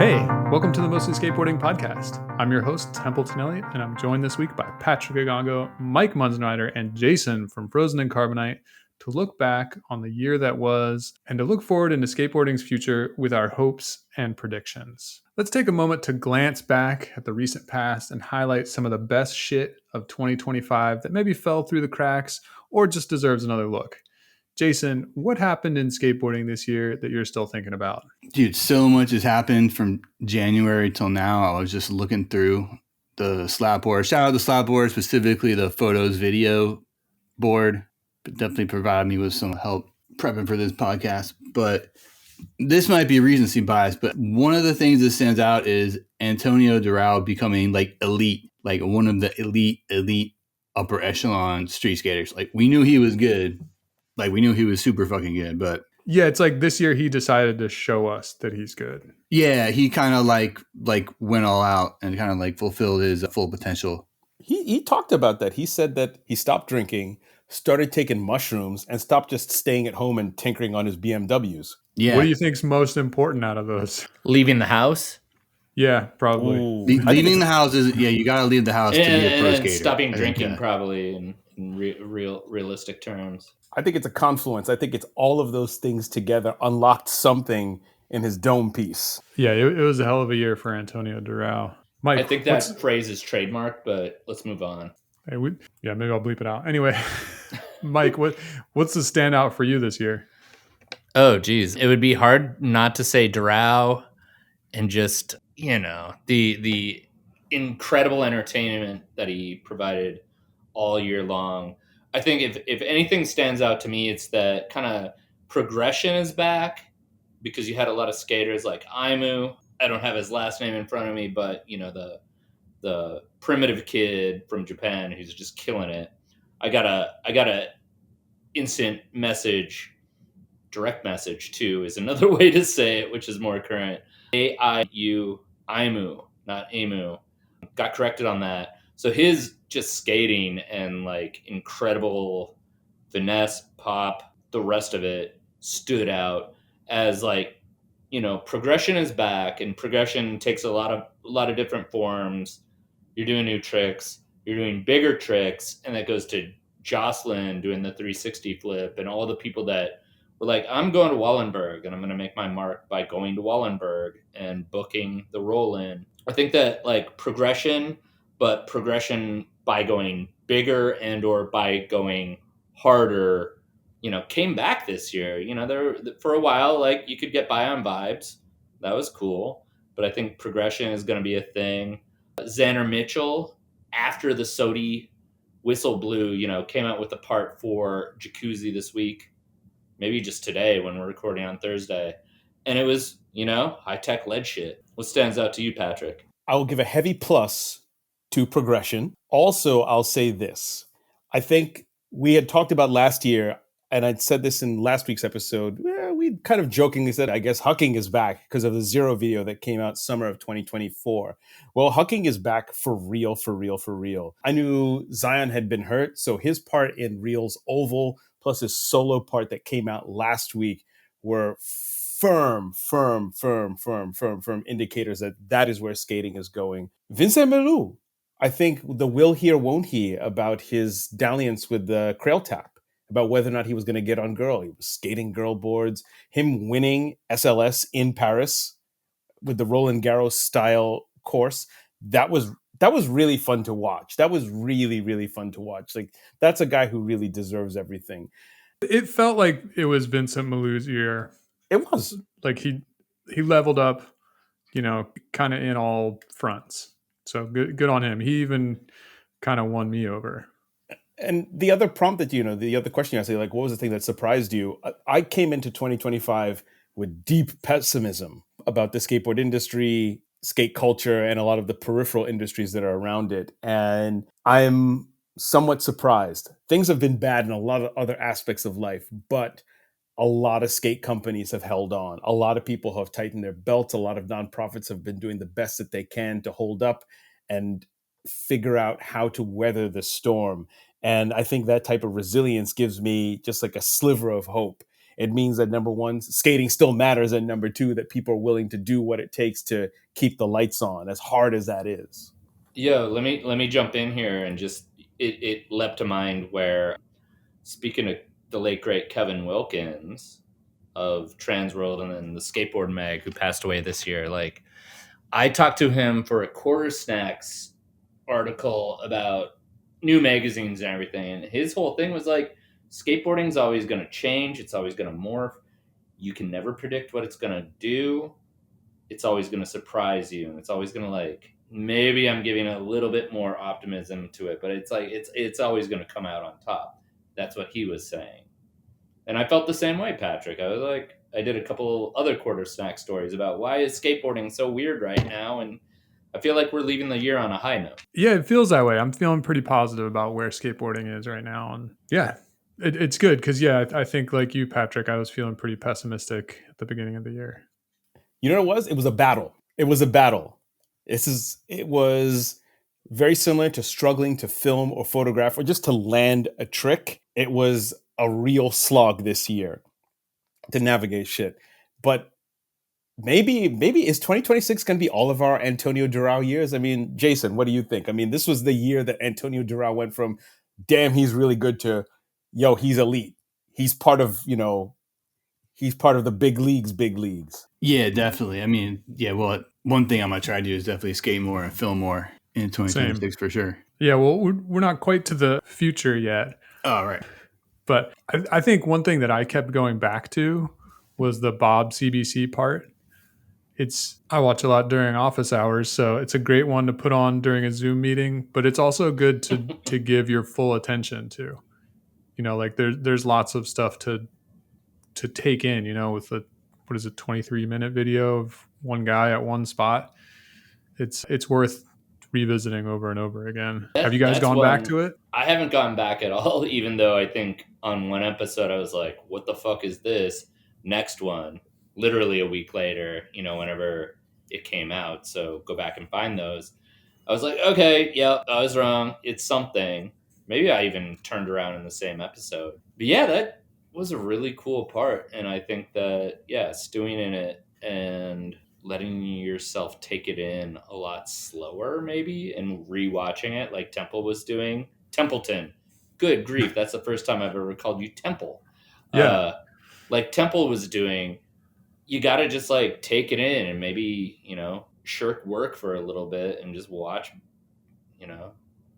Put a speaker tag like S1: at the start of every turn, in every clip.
S1: Hey, welcome to the Mostly Skateboarding podcast. I'm your host, Templeton Elliott, and I'm joined this week by Patrick Kigongo, Mike Munzenrider, and Jason from Frozen and Carbonite to look back on the year that was and to look forward into skateboarding's future with our hopes and predictions. Let's take a moment to glance back at the recent past and highlight some of the best shit of 2025 that maybe fell through the cracks or just deserves another look. Jason, what happened in skateboarding this year that you're still thinking about?
S2: Dude, so much has happened from January till now. I was just looking through the slap board. Shout out to slap board, specifically the photos video board. It definitely provided me with some help prepping for this podcast. But this might be recency bias, but one of the things that stands out is Antonio Durao becoming like elite, like one of the elite upper echelon street skaters. Like we knew he was good. Like we knew he was super fucking good, but
S1: yeah, it's like this year he decided to show us that he's good.
S2: Yeah, he kind of like went all out and kind of like fulfilled his full potential.
S3: He talked about that. He said that he stopped drinking, started taking mushrooms, and stopped just staying at home and tinkering on his BMWs.
S2: Yeah.
S1: What do you think's most important out of those?
S4: Leaving the house?
S1: Yeah, probably.
S2: Leaving the house is you got to leave the house to be a pro skater.
S4: Stopping drinking, probably in realistic terms.
S3: I think it's a confluence. I think it's all of those things together unlocked something in his dome piece.
S1: Yeah, it was a hell of a year for Antonio Durao. Mike,
S4: I think that phrase is trademarked, but let's move on.
S1: Hey, maybe I'll bleep it out. Anyway, Mike, what's the standout for you this year?
S4: Oh, geez. It would be hard not to say Durao and just, the incredible entertainment that he provided all year long. I think if anything stands out to me, it's that kind of progression is back because you had a lot of skaters like Aimu. I don't have his last name in front of me, but the primitive kid from Japan who's just killing it. I got a instant message, direct message too is another way to say it, which is more current. Aimu, not Amu. Got corrected on that. So his just skating and like incredible finesse, pop, the rest of it stood out as like, progression is back, and progression takes a lot of different forms. You're doing new tricks, you're doing bigger tricks, and that goes to Jocelyn doing the 360 flip and all the people that were like, I'm going to Wallenberg and I'm going to make my mark by going to Wallenberg and booking the roll in. I think that like progression by going bigger and or by going harder, came back this year. There for a while, like you could get by on vibes. That was cool. But I think progression is going to be a thing. Xander Mitchell, after the Sodi whistle blew, came out with the part for Jacuzzi this week. Maybe just today when we're recording on Thursday. And it was, high-tech lead shit. What stands out to you, Patrick?
S3: I will give a heavy plus to progression. Also, I'll say this. I think we had talked about last year, and I'd said this in last week's episode. We kind of jokingly said, I guess Hucking is back because of the Zero video that came out summer of 2024. Well, Hucking is back for real. I knew Zion had been hurt, so his part in Real's Oval plus his solo part that came out last week were firm indicators that is where skating is going. Vincent Melou, I think the will hear, won't he about his dalliance with the Crail Tap, about whether or not he was going to get on girl. He was skating girl boards, him winning SLS in Paris with the Roland Garros style course. That was really fun to watch. That was really, really fun to watch. Like that's a guy who really deserves everything.
S1: It felt like it was Vincent Melou's year.
S3: It was
S1: like he leveled up, kind of in all fronts. So good on him. He even kind of won me over.
S3: And the other prompt that, the other question you asked, like, what was the thing that surprised you? I came into 2025 with deep pessimism about the skateboard industry, skate culture, and a lot of the peripheral industries that are around it. And I'm somewhat surprised. Things have been bad in a lot of other aspects of life, but a lot of skate companies have held on. A lot of people have tightened their belts. A lot of nonprofits have been doing the best that they can to hold up and figure out how to weather the storm. And I think that type of resilience gives me just like a sliver of hope. it means that number one, skating still matters, and number two, that people are willing to do what it takes to keep the lights on, as hard as that is.
S4: Yo, let me jump in here and just it leapt to mind where, speaking of the late great Kevin Wilkins of Transworld and then the Skateboard Mag, who passed away this year, like I talked to him for a Quarter Snacks article about new magazines and everything, and his whole thing was like, skateboarding's always going to change, it's always going to morph, you can never predict what it's going to do, it's always going to surprise you, and it's always going to, like, maybe I'm giving a little bit more optimism to it, but it's like it's always going to come out on top. That's what he was saying. And I felt the same way, Patrick. I was like, I did a couple other Quarter Snack stories about why is skateboarding so weird right now, and I feel like we're leaving the year on a high note.
S1: Yeah, it feels that way. I'm feeling pretty positive about where skateboarding is right now. And yeah, it's good because, yeah, I think like you, Patrick, I was feeling pretty pessimistic at the beginning of the year.
S3: You know what it was? It was a battle. It was a battle. It was very similar to struggling to film or photograph or just to land a trick. It was a real slog this year to navigate shit. But maybe is 2026 going to be all of our Antonio Durao years? I mean, Jason, what do you think? I mean, this was the year that Antonio Durao went from, damn, he's really good, to, yo, he's elite. He's part of, he's part of the big leagues.
S2: Yeah, definitely. I mean, yeah, well, one thing I'm going to try to do is definitely skate more and film more in 2026 for sure.
S1: Yeah, well, we're not quite to the future yet.
S2: Oh, right.
S1: But I think one thing that I kept going back to was the Bob CBC part. I watch a lot during office hours, so it's a great one to put on during a Zoom meeting, but it's also good to give your full attention to. Like there's lots of stuff to take in, with the, 23-minute video of one guy at one spot. It's worth revisiting over and over again. Have you guys gone back to it?
S4: I haven't gone back at all, even though I think on one episode I was like, what the fuck is this? Next one, literally a week later, whenever it came out. So go back and find those. I was like, okay, yeah, I was wrong. It's something. Maybe I even turned around in the same episode. But yeah, that was a really cool part. And I think that, yeah, stewing in it and letting yourself take it in a lot slower, maybe, and rewatching it like Temple was doing. Templeton. Good grief. That's the first time I've ever called you Temple.
S1: Yeah.
S4: Like Temple was doing, you got to just like take it in and maybe, shirk work for a little bit and just watch,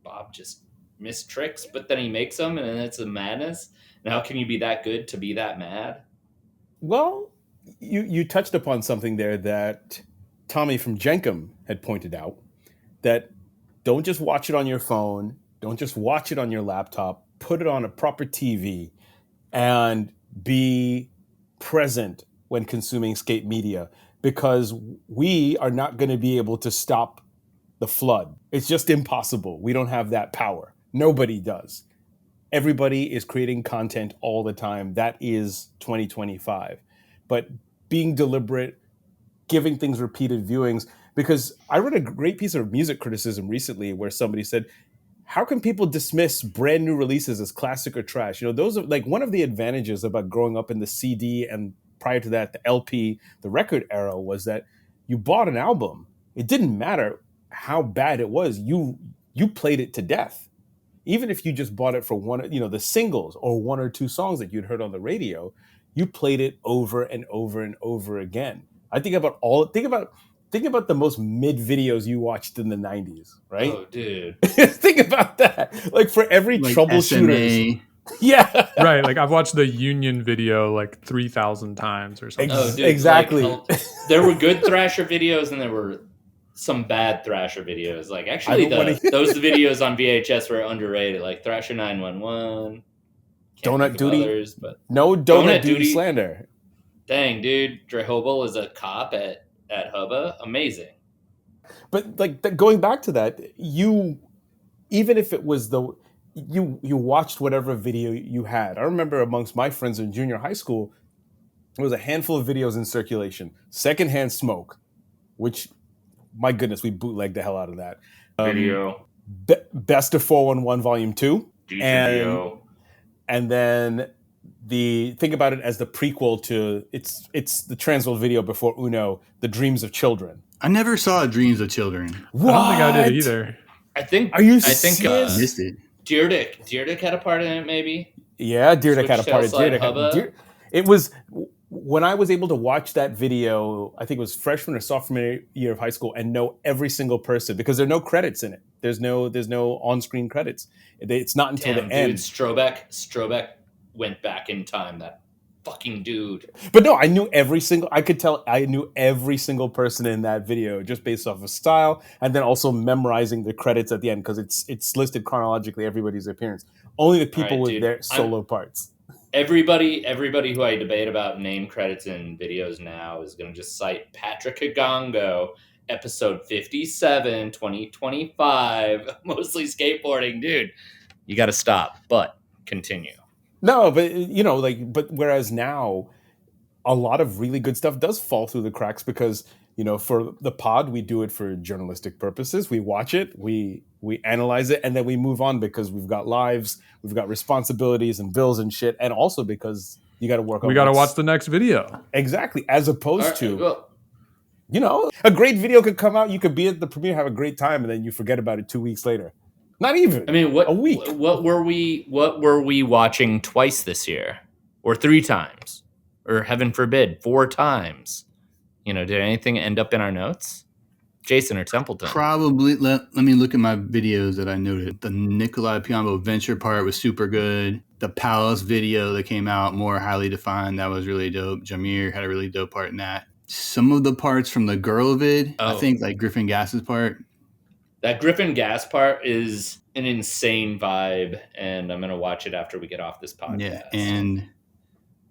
S4: Bob just miss tricks, but then he makes them and it's a madness. And how can you be that good to be that mad?
S3: Well, you touched upon something there that Tommy from Jenkum had pointed out, that don't just watch it on your phone, don't just watch it on your laptop, put it on a proper TV and be present when consuming skate media, because we are not going to be able to stop the flood. It's just impossible. We don't have that power. Nobody does. Everybody is creating content all the time. That is 2025. But being deliberate, giving things repeated viewings, because I read a great piece of music criticism recently where somebody said, how can people dismiss brand new releases as classic or trash? Those are like one of the advantages about growing up in the CD and prior to that, the LP, the record era, was that you bought an album. It didn't matter how bad it was. You played it to death. Even if you just bought it for one, the singles or one or two songs that you'd heard on the radio, you played it over and over and over again. I think about the most mid videos you watched in the 90s, right?
S4: Oh, dude.
S3: Think about that. Like for every
S2: like
S3: troubleshooter.
S2: SMA.
S3: Yeah.
S1: Right. Like I've watched the Union video like 3,000 times or something.
S4: Oh, dude,
S3: exactly.
S4: Like, there were good Thrasher videos and there were some bad Thrasher videos. Like actually those videos on VHS were underrated, like Thrasher 911.
S3: Donut Duty.
S4: Others, but
S3: no Donut Duty slander.
S4: Dang, dude. Drehobel is a cop at Hubba. Amazing.
S3: But like going back to that, even if it was you watched whatever video you had. I remember amongst my friends in junior high school, there was a handful of videos in circulation. Secondhand Smoke, which, my goodness, we bootlegged the hell out of that.
S4: Video.
S3: Best of 411 Volume 2.
S4: Video.
S3: And then think about it as the prequel to it's the Transworld video before Uno, The Dreams of Children.
S2: I never saw Dreams of Children.
S3: What?
S1: I don't think I did either.
S4: I think.
S3: Are you
S4: I think
S3: serious?
S2: Missed it.
S4: Deerdick had a part in it, maybe.
S3: Yeah, Deerdick had a part of
S4: Switch Tail Slide
S3: Deerdick.
S4: Hubba.
S3: It was when I was able to watch that video, I think it was freshman or sophomore year of high school, and know every single person because there are no credits in it. There's no on-screen credits. It's not until
S4: Damn,
S3: the end.
S4: dude, Strobeck went back in time. That fucking dude.
S3: But no, I knew every single person in that video just based off of style, and then also memorizing the credits at the end because it's listed chronologically everybody's appearance. Only the people with
S4: dude.
S3: their solo parts.
S4: Everybody who I debate about name credits in videos now is going to just cite Patrick Kigongo, episode 57, 2025, mostly skateboarding. Dude, you got to stop, but continue.
S3: No, but but whereas now a lot of really good stuff does fall through the cracks because, for the pod, we do it for journalistic purposes. We watch it, we analyze it, and then we move on because we've got lives, we've got responsibilities and bills and shit, and also because you got to work on
S1: We got to watch the next video.
S3: Exactly. As opposed to,
S4: well,
S3: a great video could come out, you could be at the premiere, have a great time, and then you forget about it 2 weeks later. Not even.
S4: I mean,
S3: a week.
S4: What were we watching twice this year, or 3 times, or heaven forbid 4 times? Did anything end up in our notes? Jason or Templeton?
S2: Probably. Let me look at my videos that I noted. The Nikolai Piombo Venture part was super good. The Palace video that came out, more highly defined, that was really dope. Jameer had a really dope part in that. Some of the parts from the girl vid, I think, like Griffin Gass's part.
S4: That Griffin Gas part is an insane vibe, and I'm going to watch it after we get off this podcast.
S2: Yeah, and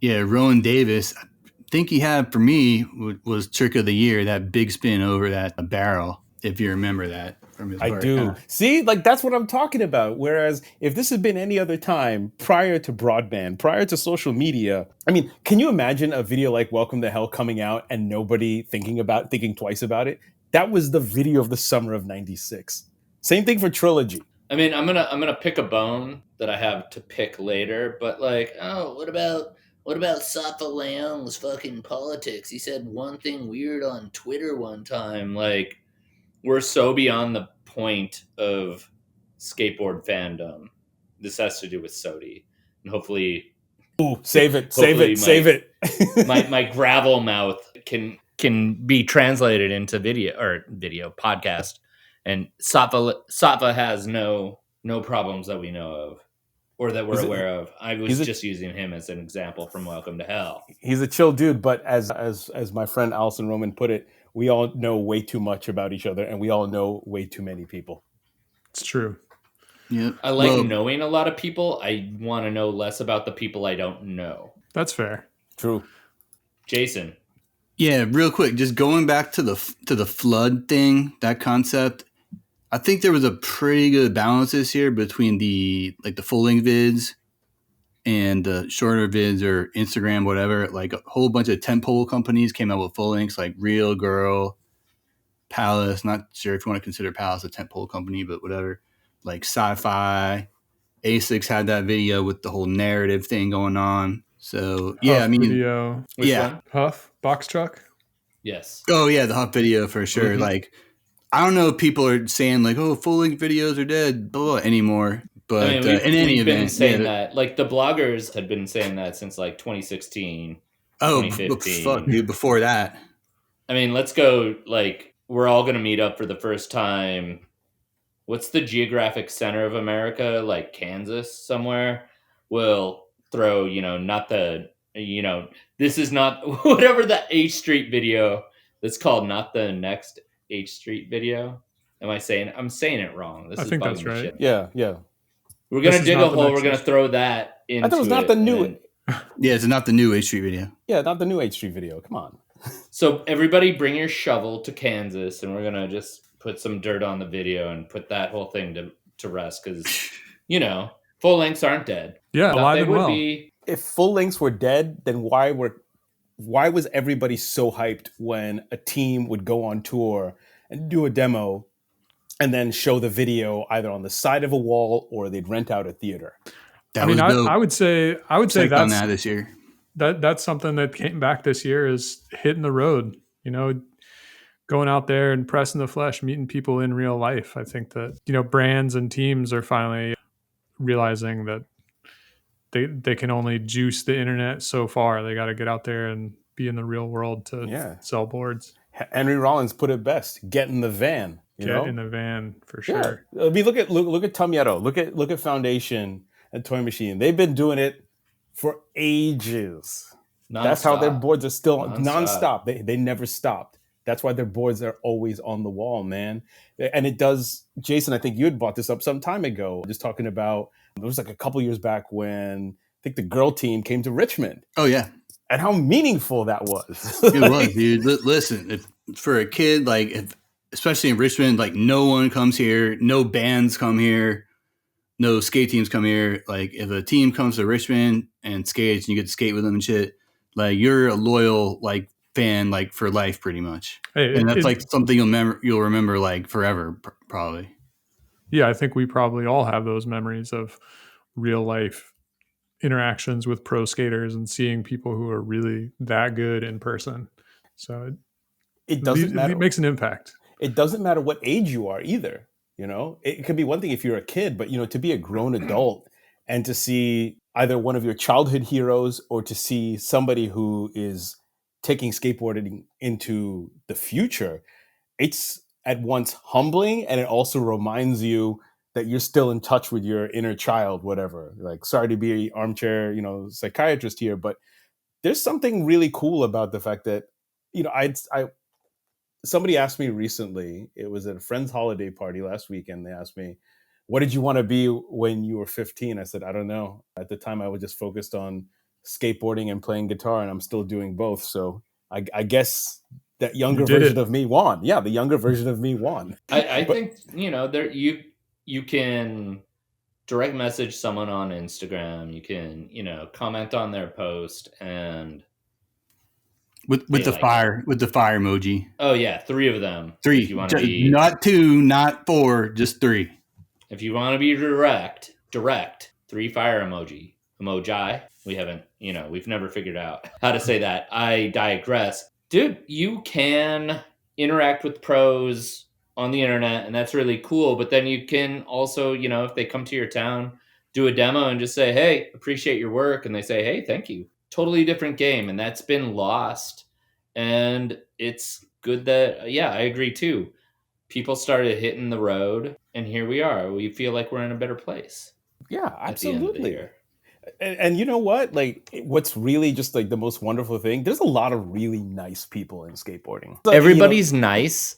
S2: Rowan Davis, I think he had, for me, was trick of the year, that big spin over that barrel, if you remember that from his part.
S3: I do. See, that's what I'm talking about. Whereas if this had been any other time prior to broadband, prior to social media, I mean, can you imagine a video like Welcome to Hell coming out and nobody thinking twice about it? That was the video of the summer of '96. Same thing for Trilogy.
S4: I mean, I'm gonna pick a bone that I have to pick later, but what about Safa Leong's fucking politics? He said one thing weird on Twitter one time. We're so beyond the point of skateboard fandom. This has to do with Sodi, and hopefully,
S3: save it.
S4: my gravel mouth can be translated into video podcast, and Safa has no problems that we know of or that we're aware of. I was just using him as an example from Welcome to Hell.
S3: He's a chill dude, but as my friend Allison Roman put it, we all know way too much about each other, and we all know way too many people.
S1: It's true.
S2: Yeah,
S4: I like knowing a lot of people. I want to know less about the people I don't know.
S1: That's fair.
S3: True.
S4: Jason.
S2: Yeah, real quick, just going back to the flood thing, that concept. I think there was a pretty good balance this year between the full length vids and the shorter vids or Instagram, whatever. Like a whole bunch of tentpole companies came out with full lengths, like Real Girl, Palace. Not sure if you want to consider Palace a tentpole company, but whatever. Like Sci-Fi, Asics had that video with the whole narrative thing going on. So yeah,
S1: Huff
S2: I mean,
S1: video.
S4: Which one?
S1: Huff box truck.
S4: Yes.
S2: Oh yeah, the Huff video for sure.
S4: Mm-hmm.
S2: I don't know if people are saying full length videos are dead, blah, blah, anymore. But
S4: I mean, we've been saying that. The bloggers had been saying that since 2016.
S2: Oh,
S4: 2015.
S2: fuck, dude! Before that,
S4: I mean, let's go. We're all gonna meet up for the first time. What's the geographic center of America? Kansas somewhere. We'll throw, not the, this is not whatever the H Street video that's called, not the next H Street video. I'm saying it wrong.
S1: I think that's right.
S4: Shit.
S3: Yeah.
S4: We're going to dig a hole. We're going to throw that into it.
S3: I thought it was not the new.
S2: Yeah, it's not the new H Street video.
S3: Yeah, not the new H Street video. Come on.
S4: So everybody bring your shovel to Kansas, and we're going to just put some dirt on the video and put that whole thing to rest because, full lengths aren't dead.
S1: Yeah, alive
S4: they
S1: and
S4: would
S1: well.
S4: be.
S3: If full lengths were dead, then why was everybody so hyped when a team would go on tour and do a demo and then show the video either on the side of a wall or they'd rent out a theater?
S2: That
S1: I mean,
S2: was dope.
S1: I would say
S2: Checked on
S1: that's
S2: that this year.
S1: that's something that came back this year is hitting the road. Going out there and pressing the flesh, meeting people in real life. I think that brands and teams are finally realizing that they can only juice the internet so far. They got to get out there and be in the real world to sell boards.
S3: Henry Rollins put it best: get in the van.
S1: Get in the van for sure.
S3: I mean, look at Tomieto. Look at Foundation and Toy Machine. They've been doing it for ages. That's how their boards are still nonstop. They never stopped. That's why their boards are always on the wall, man. And it does, Jason, I think you had brought this up some time ago, just talking about, it was like a couple years back when I think the girl team came to Richmond.
S2: Oh, yeah.
S3: And how meaningful that was.
S2: It was, dude. Listen, for a kid, especially in Richmond, no one comes here, no bands come here, no skate teams come here. If a team comes to Richmond and skates and you get to skate with them and shit, you're a loyal, fan for life pretty much. And that's something you'll remember forever probably.
S1: Yeah, I think we probably all have those memories of real life interactions with pro skaters and seeing people who are really that good in person. So
S3: it doesn't matter.
S1: It makes an impact.
S3: It doesn't matter what age you are either. It can be one thing if you're a kid, but to be a grown adult and to see either one of your childhood heroes or to see somebody who is taking skateboarding into the future, it's at once humbling, and it also reminds you that you're still in touch with your inner child, whatever. Sorry to be an armchair, psychiatrist here, but there's something really cool about the fact that, somebody asked me recently, it was at a friend's holiday party last weekend. They asked me, what did you want to be when you were 15? I said, I don't know. At the time I was just focused on skateboarding and playing guitar, and I'm still doing both. So I guess that younger version of me won. Yeah, the younger version of me won.
S4: I think you can direct message someone on Instagram. You can comment on their post and
S2: with the fire emoji.
S4: Oh yeah, 3 of them.
S2: 3.
S4: If you want to be
S2: not 2, not 4, just 3.
S4: If you want to be direct 3 fire emoji. We haven't, we've never figured out how to say that. I digress. Dude, you can interact with pros on the internet, and that's really cool. But then you can also, if they come to your town, do a demo and just say, hey, appreciate your work. And they say, hey, thank you. Totally different game. And that's been lost. And it's good that, I agree too. People started hitting the road, and here we are. We feel like we're in a better place.
S3: Yeah, absolutely. And you know what? What's really just the most wonderful thing? There's a lot of really nice people in skateboarding.
S4: Everybody's nice.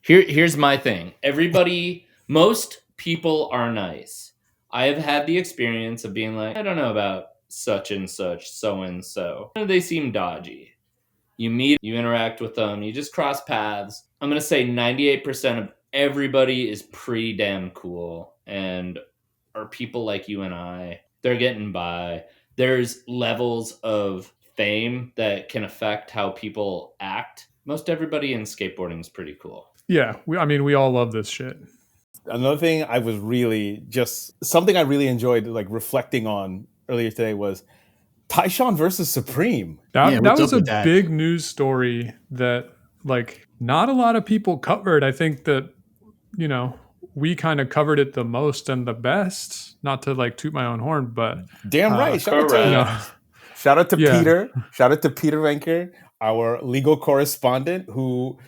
S4: Here's my thing. Most people are nice. I have had the experience of being I don't know about such and such, so and so. They seem dodgy. You meet, you interact with them, you just cross paths. I'm going to say 98% of everybody is pretty damn cool and are people like you and I. They're getting by. There's levels of fame that can affect how people act. Most everybody in skateboarding is pretty cool.
S1: Yeah, we all love this shit.
S3: Another thing I was really something I really enjoyed reflecting on earlier today was Tyshawn versus Supreme.
S1: That was a big news story that not a lot of people covered. I think that, we kind of covered it the most and the best, not to toot my own horn, but
S3: damn right. Shout out to Peter. Shout out to Peter Renker, our legal correspondent, who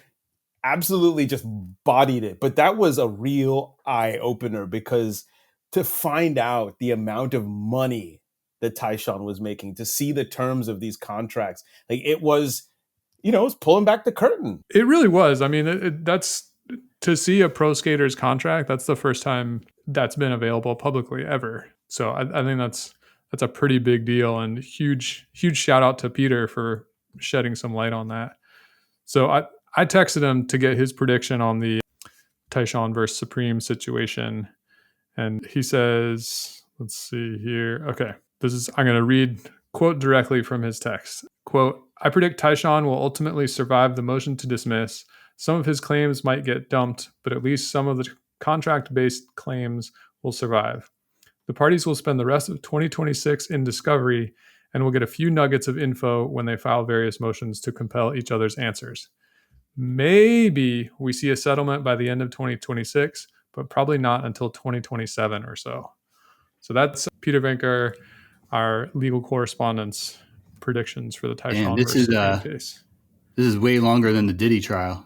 S3: absolutely just bodied it. But that was a real eye opener, because to find out the amount of money that Tyshawn was making, to see the terms of these contracts, it was, it was pulling back the curtain.
S1: It really was. I mean, that's to see a pro skater's contract. That's the first time that's been available publicly ever. So I think that's a pretty big deal, and huge shout out to Peter for shedding some light on that. So I texted him to get his prediction on the Tyshawn versus Supreme situation. And he says, let's see here. Okay. I'm going to read quote directly from his text. Quote, I predict Tyshawn will ultimately survive the motion to dismiss. Some of his claims might get dumped, but at least some of the contract-based claims will survive. The parties will spend the rest of 2026 in discovery and will get a few nuggets of info when they file various motions to compel each other's answers. Maybe we see a settlement by the end of 2026, but probably not until 2027 or so. So that's Peter Venker, our legal correspondent's predictions for the Tyshawn versus Supreme case.
S2: This is way longer than the Diddy trial.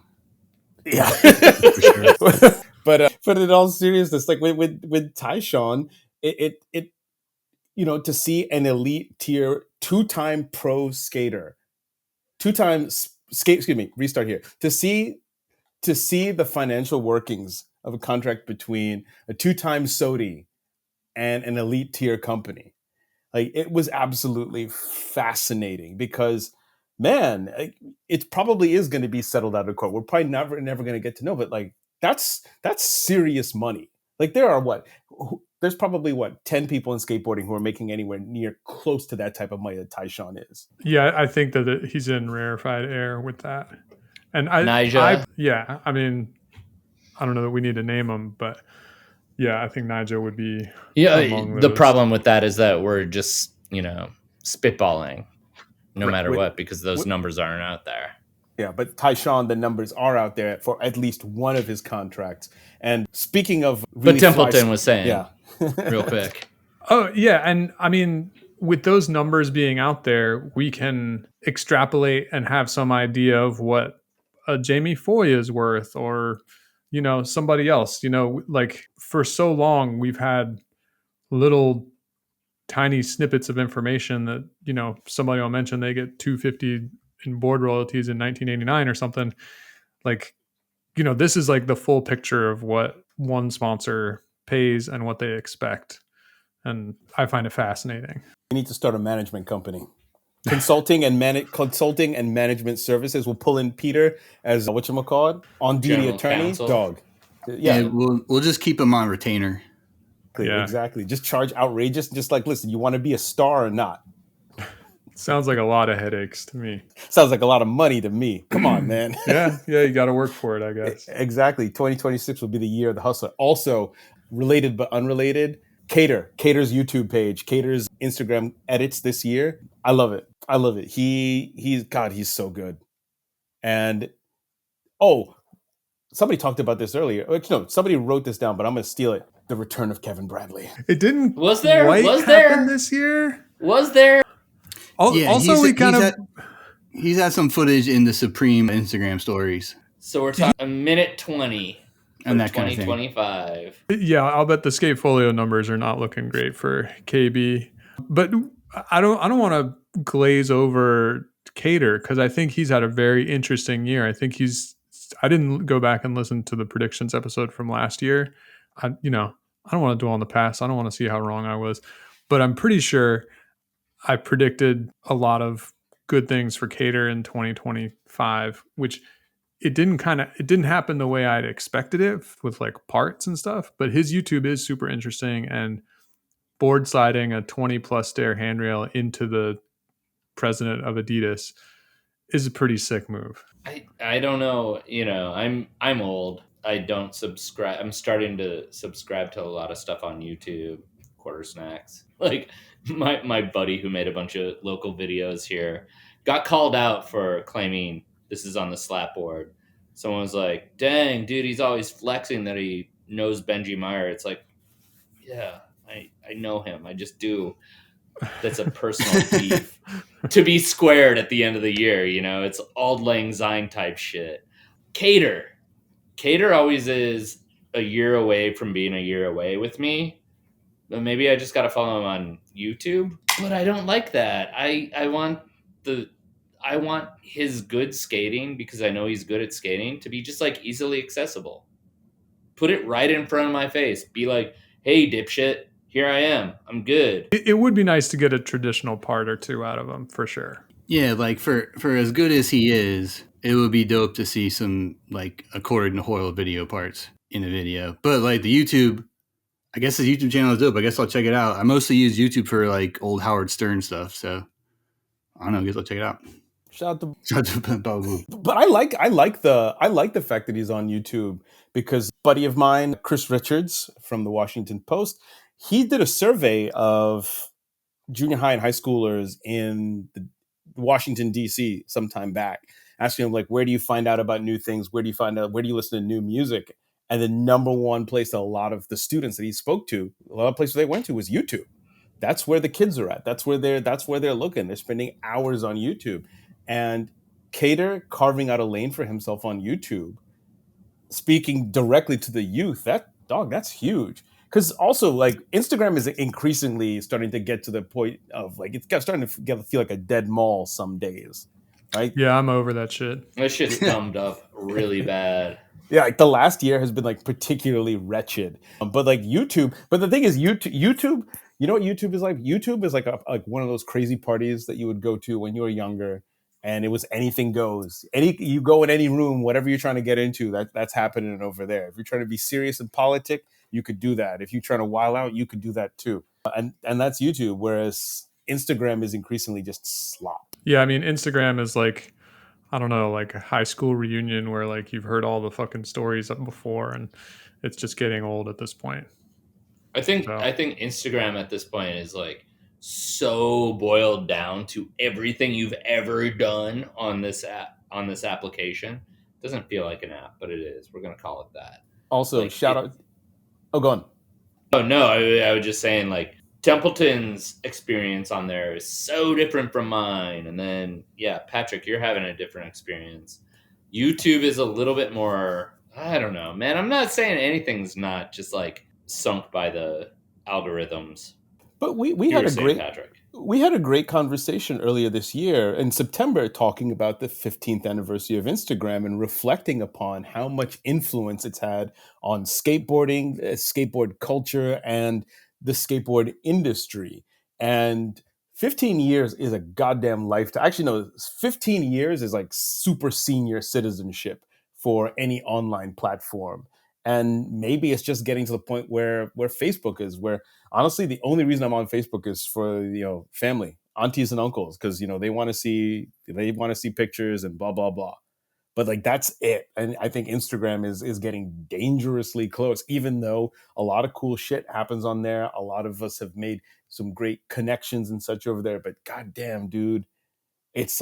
S3: Yeah, for sure. But in all seriousness, like with Tyshawn, it to see an elite tier 2-time pro skater, 2-time restart here, to see the financial workings of a contract between a 2-time SOTY and an elite tier company. Like, it was absolutely fascinating because, man, it probably is going to be settled out of court. We're probably never going to get to know, but like, that's serious money. Like, there's probably 10 people in skateboarding who are making anywhere near close to that type of money that Tyshawn is.
S1: Yeah, I think that he's in rarefied air with that. And
S4: Nyjah.
S1: I mean, I don't know that we need to name him, but yeah, I think Nyjah would be.
S4: Yeah, the problem with that is that we're just, spitballing no matter what, because those numbers aren't out there.
S3: Yeah, but Tyshawn, the numbers are out there for at least one of his contracts. And speaking of,
S4: but Templeton was saying, real quick.
S1: Oh, yeah. And I mean, with those numbers being out there, we can extrapolate and have some idea of what a Jamie Foy is worth, or, somebody else. Like, for so long, we've had little tiny snippets of information that, somebody will mention they get $250 in board royalties in 1989 or something. Like, this is like the full picture of what one sponsor pays and what they expect. And I find it fascinating.
S3: You need to start a management company. Consulting and management services. We'll pull in Peter as whatchamacallit, on-duty attorney.
S4: Counsel.
S3: Dog.
S2: Yeah, we'll just keep him on retainer.
S3: Yeah. Exactly. Just charge outrageous. Just like, listen, you want to be a star or not?
S1: Sounds like a lot of headaches to me.
S3: Sounds like a lot of money to me. Come on, man.
S1: Yeah, you got to work for it, I guess.
S3: Exactly. 2026 will be the year of the hustler. Also, related but unrelated, Cater's YouTube page, Cater's Instagram edits this year. I love it. He's so good. And somebody talked about this earlier. No, somebody wrote this down, but I'm going to steal it. The return of Kevin Bradley.
S1: It didn't
S4: was there
S1: happen this year.
S4: Was there?
S2: Yeah, also, he's had some footage in the Supreme Instagram stories.
S4: So we're talking a minute 20 for
S2: and that
S4: 2025.
S1: Yeah, I'll bet the Skatefolio numbers are not looking great for KB. But I don't want to glaze over Cater, because I think he's had a very interesting year. I didn't go back and listen to the predictions episode from last year. I don't want to dwell on the past. I don't want to see how wrong I was, but I'm pretty sure I predicted a lot of good things for Cater in 2025, which it didn't happen the way I'd expected it, with like parts and stuff. But his YouTube is super interesting, and board sliding a 20+ stair handrail into the president of Adidas is a pretty sick move.
S4: I don't know. I'm old. I don't subscribe. I'm starting to subscribe to a lot of stuff on YouTube. Quarter Snacks. Like, my buddy who made a bunch of local videos here got called out for claiming this is on the slap board. Someone was like, dang, dude, he's always flexing that he knows Benji Meyer. It's like, yeah, I know him. I just do. That's a personal beef to be squared at the end of the year. It's Auld Lang Syne type shit. Cater always is a year away from being a year away with me. But maybe I just got to follow him on YouTube. But I don't like that. I want his good skating, because I know he's good at skating, to be just like easily accessible. Put it right in front of my face. Be like, hey, dipshit, here I am. I'm good.
S1: It would be nice to get a traditional part or two out of him, for sure.
S2: Yeah, like for as good as he is, it would be dope to see some like Accord and Hoyle video parts in a video. But like the YouTube, I guess his YouTube channel is dope. I guess I'll check it out. I mostly use YouTube for like old Howard Stern stuff, so I don't know. I guess I'll check it out.
S3: Shout out to Babu. But I like the fact that he's on YouTube, because a buddy of mine, Chris Richards from the Washington Post, he did a survey of junior high and high schoolers in Washington, D.C. sometime back, asking them, like, where do you find out about new things? Where do you listen to new music? And the number one place a lot of the students that he spoke to, a lot of places they went to was YouTube. That's where the kids are at. That's where they're looking. They're spending hours on YouTube. And Cater carving out a lane for himself on YouTube, speaking directly to the youth, that's huge. Because also, like, Instagram is increasingly starting to get to the point of, like, starting to feel like a dead mall some days, right?
S1: Yeah, I'm over that shit.
S4: That shit's dumbed up really bad.
S3: Yeah, like the last year has been like particularly wretched. But like YouTube, but the thing is, YouTube, you know what YouTube is like? YouTube is like one of those crazy parties that you would go to when you were younger, and it was anything goes. You go in any room, whatever you're trying to get into, that's happening over there. If you're trying to be serious in politics, you could do that. If you're trying to wild out, you could do that too. And that's YouTube. Whereas Instagram is increasingly just slop.
S1: Yeah, I mean, Instagram is like, I don't know, like a high school reunion where like you've heard all the fucking stories before, and it's just getting old at this point.
S4: I think Instagram at this point is like so boiled down to everything you've ever done on this application. It doesn't feel like an app, but it is. We're gonna call it that.
S3: Also,
S4: like,
S3: shout out. Oh, go on.
S4: Oh no, I was just saying, like, Templeton's experience on there is so different from mine. And then, yeah, Patrick, you're having a different experience. YouTube is a little bit more, I don't know, man. I'm not saying anything's not just like sunk by the algorithms.
S3: But we
S4: You
S3: had
S4: were
S3: a
S4: saying,
S3: great
S4: Patrick.
S3: we had a great conversation earlier this year in September talking about the 15th anniversary of Instagram and reflecting upon how much influence it's had on skateboarding, skateboard culture, and the skateboard industry. And 15 years is a goddamn lifetime. Actually, no, 15 years is like super senior citizenship for any online platform. And maybe it's just getting to the point where Facebook is, where honestly, the only reason I'm on Facebook is for, family, aunties and uncles, because they want to see pictures and blah blah blah. But like that's it. And I think Instagram is getting dangerously close, even though a lot of cool shit happens on there. A lot of us have made some great connections and such over there. But goddamn, dude, it's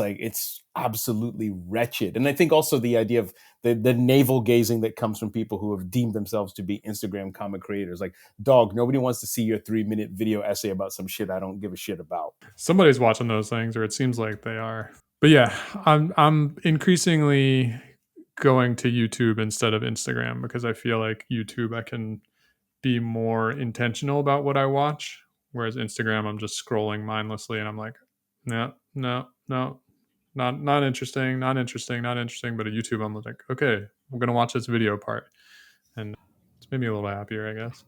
S3: absolutely wretched. And I think also the idea of the navel gazing that comes from people who have deemed themselves to be Instagram comic creators. Like, dog, nobody wants to see your 3-minute video essay about some shit I don't give a shit about.
S1: Somebody's watching those things, or it seems like they are. But yeah, I'm increasingly going to YouTube instead of Instagram, because I feel like YouTube I can be more intentional about what I watch, whereas Instagram I'm just scrolling mindlessly and I'm like, no, not interesting. But at YouTube I'm like, okay, we're gonna watch this video part, and it's made me a little happier, I guess.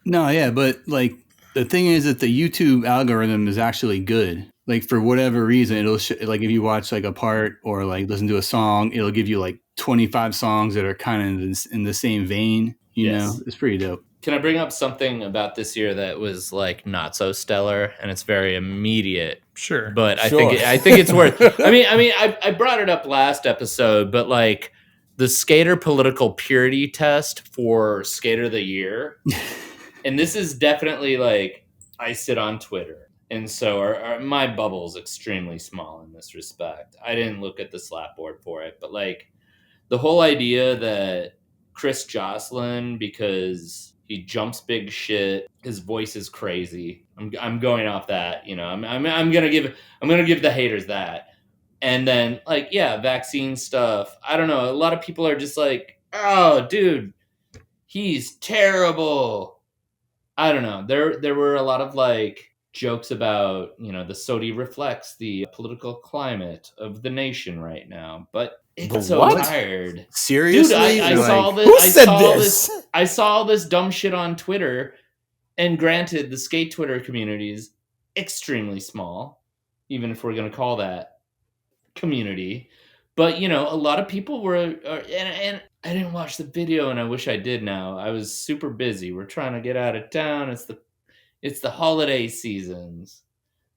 S2: No, yeah, but like the thing is that the YouTube algorithm is actually good. Like for whatever reason, it'll like if you watch like a part or like listen to a song, it'll give you like 25 songs that are kind of in the same vein. You know, it's pretty dope.
S4: Can I bring up something about this year that was like not so stellar, and it's very immediate?
S1: Sure,
S4: but I think it's worth. I brought it up last episode, but like the skater political purity test for Skater of the Year, and this is definitely like, I sit on Twitter, and so my bubble's extremely small in this respect. I didn't look at the slap board for it, but like the whole idea that Chris Jocelyn, because he jumps big shit, his voice is crazy. I'm going off that, I'm gonna give the haters that. And then like, yeah, vaccine stuff. I don't know. A lot of people are just like, oh dude, he's terrible. I don't know. There were a lot of like jokes about, the SOTY reflects the political climate of the nation right now, but it's so tired.
S2: Seriously?
S4: Dude, I saw this.
S3: Who said this?
S4: I saw this dumb shit on Twitter. And granted, the skate Twitter community is extremely small, even if we're going to call that community. But, a lot of people were, and I didn't watch the video, and I wish I did now. I was super busy. We're trying to get out of town. It's the holiday seasons.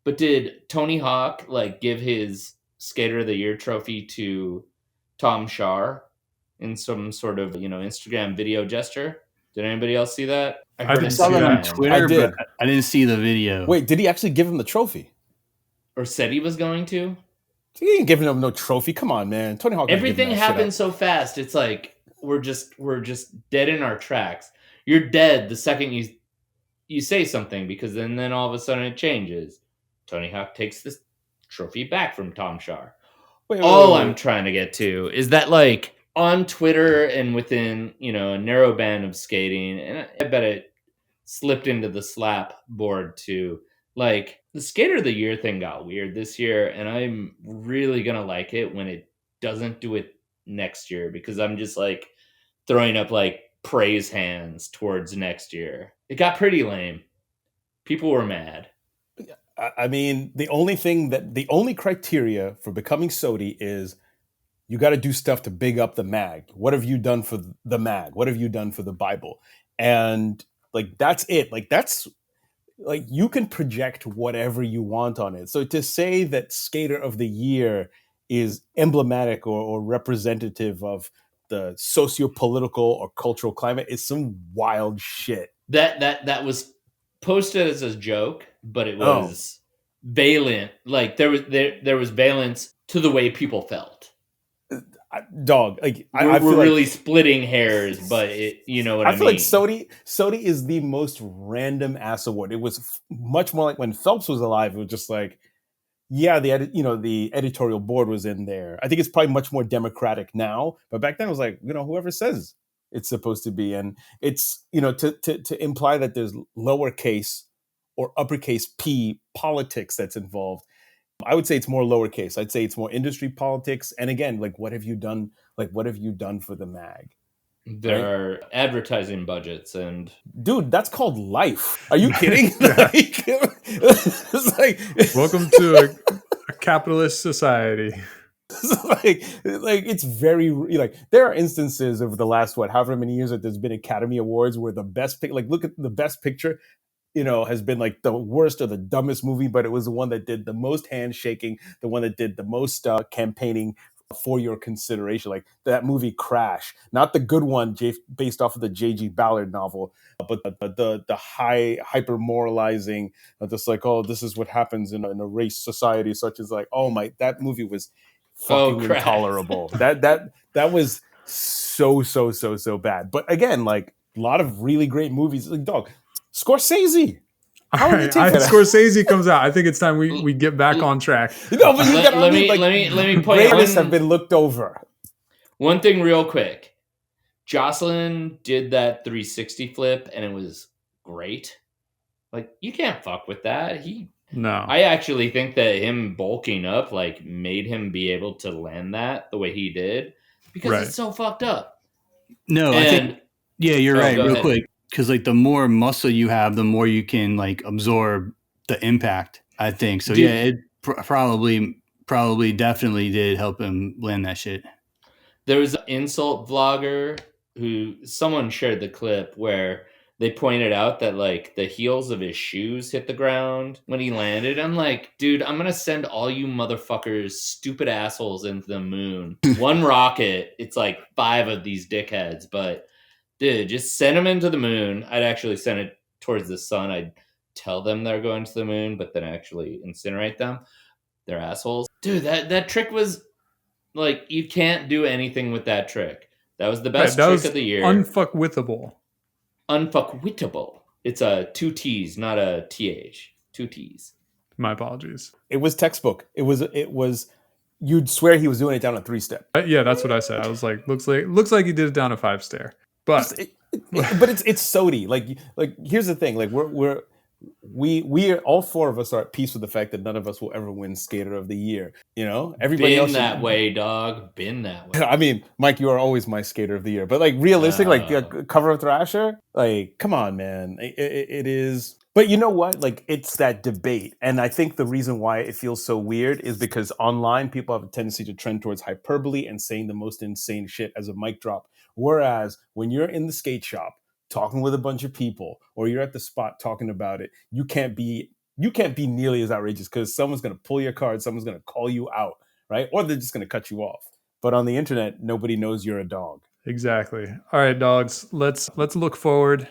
S4: But did Tony Hawk like give his Skater of the Year trophy to Tom Shar in some sort of, Instagram video gesture? Did anybody else see that?
S1: I
S4: heard
S1: didn't
S4: a
S1: see
S2: saw that on
S1: that.
S2: Twitter,
S3: I did.
S2: but I didn't see the video.
S3: Wait, did he actually give him the trophy?
S4: Or said he was going to.
S3: He ain't giving him no trophy. Come on, man. Tony Hawk.
S4: Everything happens so fast. It's like we're just dead in our tracks. You're dead the second you say something, because then all of a sudden it changes. Tony Hawk takes this trophy back from Tom Shar. All I'm trying to get to is that, like, on Twitter and within, a narrow band of skating, and I bet it slipped into the slap board too. Like, the Skater of the Year thing got weird this year, and I'm really gonna like it when it doesn't do it next year, because I'm just like throwing up like praise hands towards next year. It got pretty lame. People were mad.
S3: I mean, the only criteria for becoming SOTY is you got to do stuff to big up the mag. What have you done for the mag? What have you done for the Bible? And like, that's it. Like, that's like, you can project whatever you want on it. So to say that Skater of the Year is emblematic or representative of the socio-political or cultural climate is some wild shit.
S4: That was posted as a joke, but it was valent. Like, there was valence to the way people felt.
S3: Dog, like,
S4: we're really splitting hairs, but you know what I mean.
S3: I feel like SOTY is the most random ass award. It was much more like when Phelps was alive. It was just like, yeah, the editorial board was in there. I think it's probably much more democratic now, but back then it was like, whoever says it's supposed to be, and it's to imply that there's lowercase or uppercase P politics that's involved. I would say it's more lowercase. I'd say it's more industry politics. And again, like, what have you done? Like, what have you done for the mag?
S4: There are advertising budgets, and
S3: dude, that's called life. Are you kidding? It's like,
S1: welcome to a capitalist society.
S3: It's very like, there are instances over the last however many years that there's been Academy Awards where the best look at the best picture, has been like the worst or the dumbest movie, but it was the one that did the most handshaking, the one that did the most campaigning for your consideration. Like that movie Crash, not the good one based off of the J.G. Ballard novel, but the hyper moralizing, just like, oh, this is what happens in a race society, such as like, oh my, that movie was fucking intolerable. That was so bad. But again, like, a lot of really great movies. Like, dog, Scorsese.
S1: All right, Scorsese comes out. I think it's time we get back on track.
S3: No, but let me point out. Greatest have been looked over.
S4: One thing real quick. Jocelyn did that 360 flip, and it was great. Like, you can't fuck with that.
S1: No.
S4: I actually think that him bulking up, like, made him be able to land that the way he did, because it's so fucked up.
S2: No, I think, yeah, you're right. Real quick. Because like the more muscle you have, the more you can like absorb the impact, I think. So yeah, it probably definitely did help him land that shit.
S4: There was an insult vlogger who someone shared the clip where they pointed out that like the heels of his shoes hit the ground when he landed. I'm like, dude, I'm gonna send all you motherfuckers, stupid assholes, into the moon. One rocket, it's like 5 of these dickheads, but dude, just send them into the moon. I'd actually send it towards the sun. I'd tell them they're going to the moon, but then actually incinerate them. They're assholes. Dude, that trick was like, you can't do anything with that trick. That was the best trick of the year.
S1: Unfuckwithable.
S4: Unfuckwitable. It's a 2 T's, not a TH. 2 T's.
S1: My apologies.
S3: It was textbook. It was. You'd swear he was doing it down a 3-step.
S1: Yeah, that's what I said. I was like, looks like he did it down a 5-stair. But
S3: it's SOTY. Like here's the thing. Like we are, all 4 of us are at peace with the fact that none of us will ever win Skater of the Year. Everybody else
S4: that way, dog. Been that way.
S3: I mean, Mike, you are always my Skater of the Year. But like, realistic, like cover of Thrasher, like, come on, man. It is. But you know what? Like, it's that debate. And I think the reason why it feels so weird is because online people have a tendency to trend towards hyperbole and saying the most insane shit as a mic drop. Whereas when you're in the skate shop talking with a bunch of people, or you're at the spot talking about it, you can't be nearly as outrageous, because someone's going to pull your card, someone's going to call you out, right? Or they're just going to cut you off. But on the internet, nobody knows you're a dog.
S1: Exactly. All right, dogs. Let's look forward.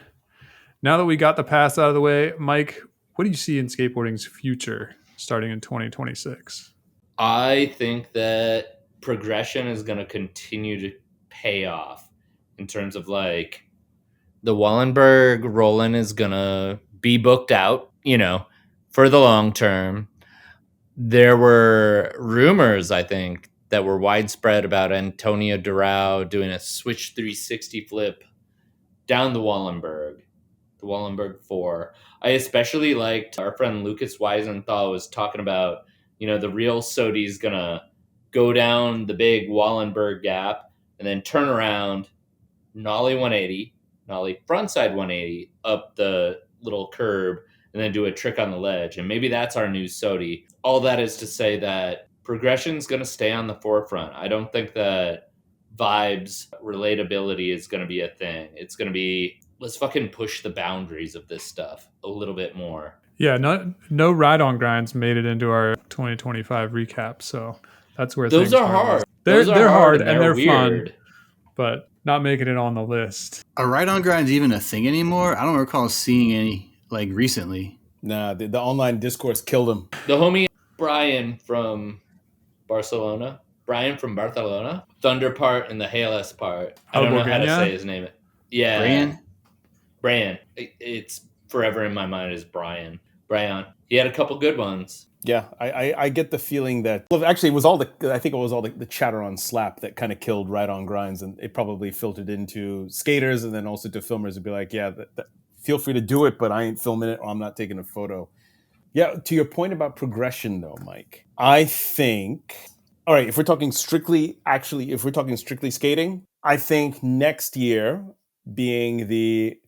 S1: Now that we got the past out of the way, Mike, what do you see in skateboarding's future starting in 2026?
S4: I think that progression is going to continue to pay off in terms of like the Wallenberg Roland is going to be booked out, for the long term. There were rumors, I think, that were widespread about Antonio Durao doing a switch 360 flip down the Wallenberg 4. I especially liked our friend Lucas Weisenthal was talking about, the real Sodi's going to go down the big Wallenberg gap and then turn around, nollie 180, nollie frontside 180 up the little curb, and then do a trick on the ledge. And maybe that's our new Sodi. All that is to say that progression's going to stay on the forefront. I don't think that vibes, relatability is going to be a thing. It's going to be, let's fucking push the boundaries of this stuff a little bit more.
S1: Yeah, no ride-on grinds made it into our 2025 recap, so that's where
S4: those are hard.
S1: They're hard and they're
S4: weird.
S1: fun, but not making it on the list.
S2: Are ride-on grinds even a thing anymore? I don't recall seeing any like recently.
S3: Nah, the online discourse killed him.
S4: The homie Brian from Barcelona, Thunder part and the HLS part. I don't know how to say his name. Yeah, Brian. It's forever in my mind as Brian. He had a couple good ones.
S3: Yeah, I get the feeling that, well, actually, I think it was all the chatter on Slap that kind of killed Ride on Grinds, and it probably filtered into skaters and then also to filmers to be like, yeah, feel free to do it, but I ain't filming it or I'm not taking a photo. Yeah, to your point about progression, though, Mike, I think, all right, if we're talking strictly skating, I think next year being the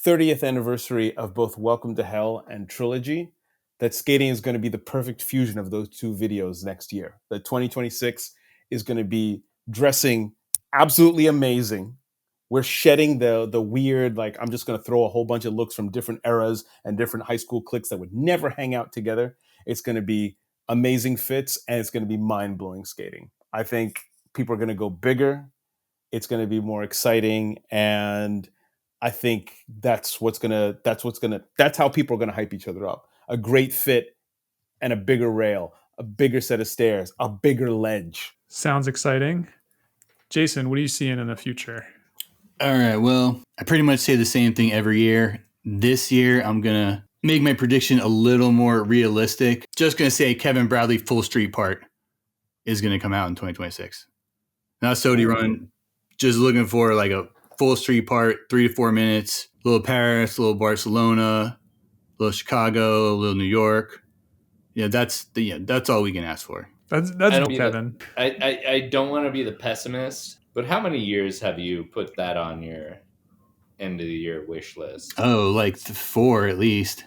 S3: 30th anniversary of both Welcome to Hell and Trilogy, that skating is going to be the perfect fusion of those two videos next year. The 2026 is going to be dressing absolutely amazing. We're shedding the weird, like, I'm just going to throw a whole bunch of looks from different eras and different high school cliques that would never hang out together. It's going to be amazing fits, and it's going to be mind-blowing skating. I think people are going to go bigger. It's going to be more exciting, and I think that's how people are going to hype each other up. A great fit and a bigger rail, a bigger set of stairs, a bigger ledge.
S1: Sounds exciting. Jason, what are you seeing in the future?
S2: All right. Well, I pretty much say the same thing every year. This year, I'm going to make my prediction a little more realistic. Just going to say Kevin Bradley full street part is going to come out in 2026. Not Sodi run. Just looking for like a full street part, 3 to 4 minutes. A little Paris, a little Barcelona, a little Chicago, a little New York. Yeah, that's all we can ask for.
S1: That's Kevin.
S4: I don't want to be the pessimist, but how many years have you put that on your end of the year wish list?
S2: Oh, like 4 at least.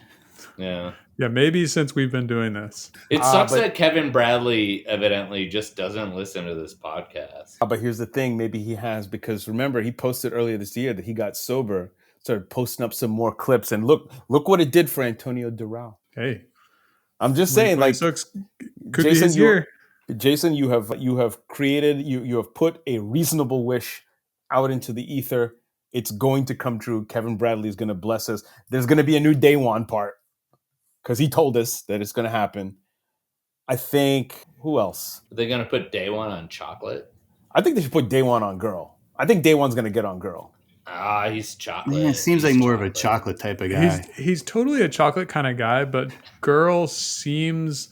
S4: Yeah.
S1: Yeah, maybe since we've been doing this.
S4: It sucks that Kevin Bradley evidently just doesn't listen to this podcast.
S3: But here's the thing, maybe he has, because remember, he posted earlier this year that he got sober, started posting up some more clips, and look what it did for Antonio Durao.
S1: Hey.
S3: I'm just saying, like,
S1: could
S3: Jason,
S1: be his year.
S3: Jason, you have put a reasonable wish out into the ether. It's going to come true. Kevin Bradley is going to bless us. There's going to be a new Day One part because he told us that it's going to happen. I think, who else?
S4: Are they going to put Day One on chocolate?
S3: I think they should put Day One on girl. I think Day One's going to get on girl.
S4: He's chocolate.
S2: Yeah, it seems like more of a chocolate type of guy.
S1: He's totally a chocolate kind of guy, but girl seems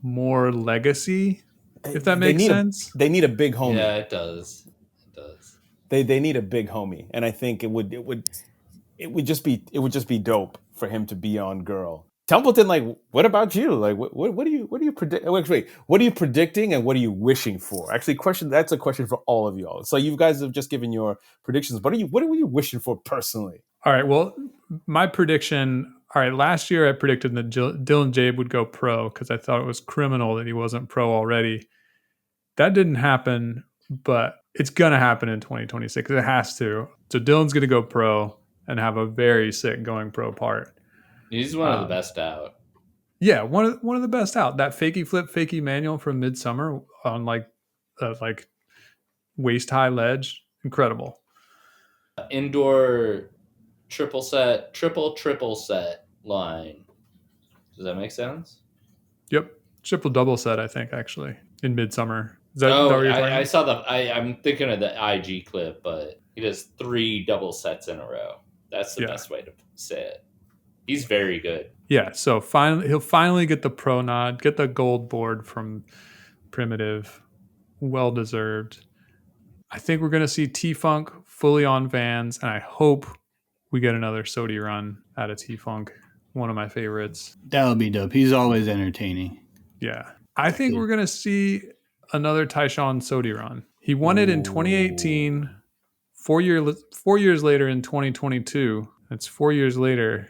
S1: more legacy, if that makes sense.
S3: They need a big homie.
S4: Yeah, it does.
S3: They need a big homie, and I think it would just be dope for him to be on girl. Templeton, like, what about you? Like, what do you predict? Wait, what are you predicting and what are you wishing for? Actually, that's a question for all of y'all. So you guys have just given your predictions. What are you wishing for personally?
S1: All right. Well, my prediction. All right. Last year, I predicted that Dylan Jabe would go pro because I thought it was criminal that he wasn't pro already. That didn't happen, but it's gonna happen in 2026. It has to. So Dylan's gonna go pro and have a very sick going pro part.
S4: He's one of the best out.
S1: Yeah, one of the best out. That fakie flip, fakie manual from Midsummer on like waist high ledge, incredible.
S4: Indoor triple set line. Does that make sense?
S1: Yep. Triple double set, I think, actually, in midsummer. Is that
S4: Oh,
S1: what you're talking
S4: I
S1: about?
S4: saw I'm thinking of the IG clip, but he does 3 double sets in a row. That's the best way to say it. He's very good.
S1: Yeah, so he'll finally get the pro nod, get the gold board from Primitive. Well deserved. I think we're going to see T-Funk fully on Vans, and I hope we get another Sodi run out of T-Funk, one of my favorites.
S2: That would be dope. He's always entertaining.
S1: Yeah. I think we're going to see another Tyshawn Sodi run. He won it in 2018, 4 years later in 2022. That's 4 years later,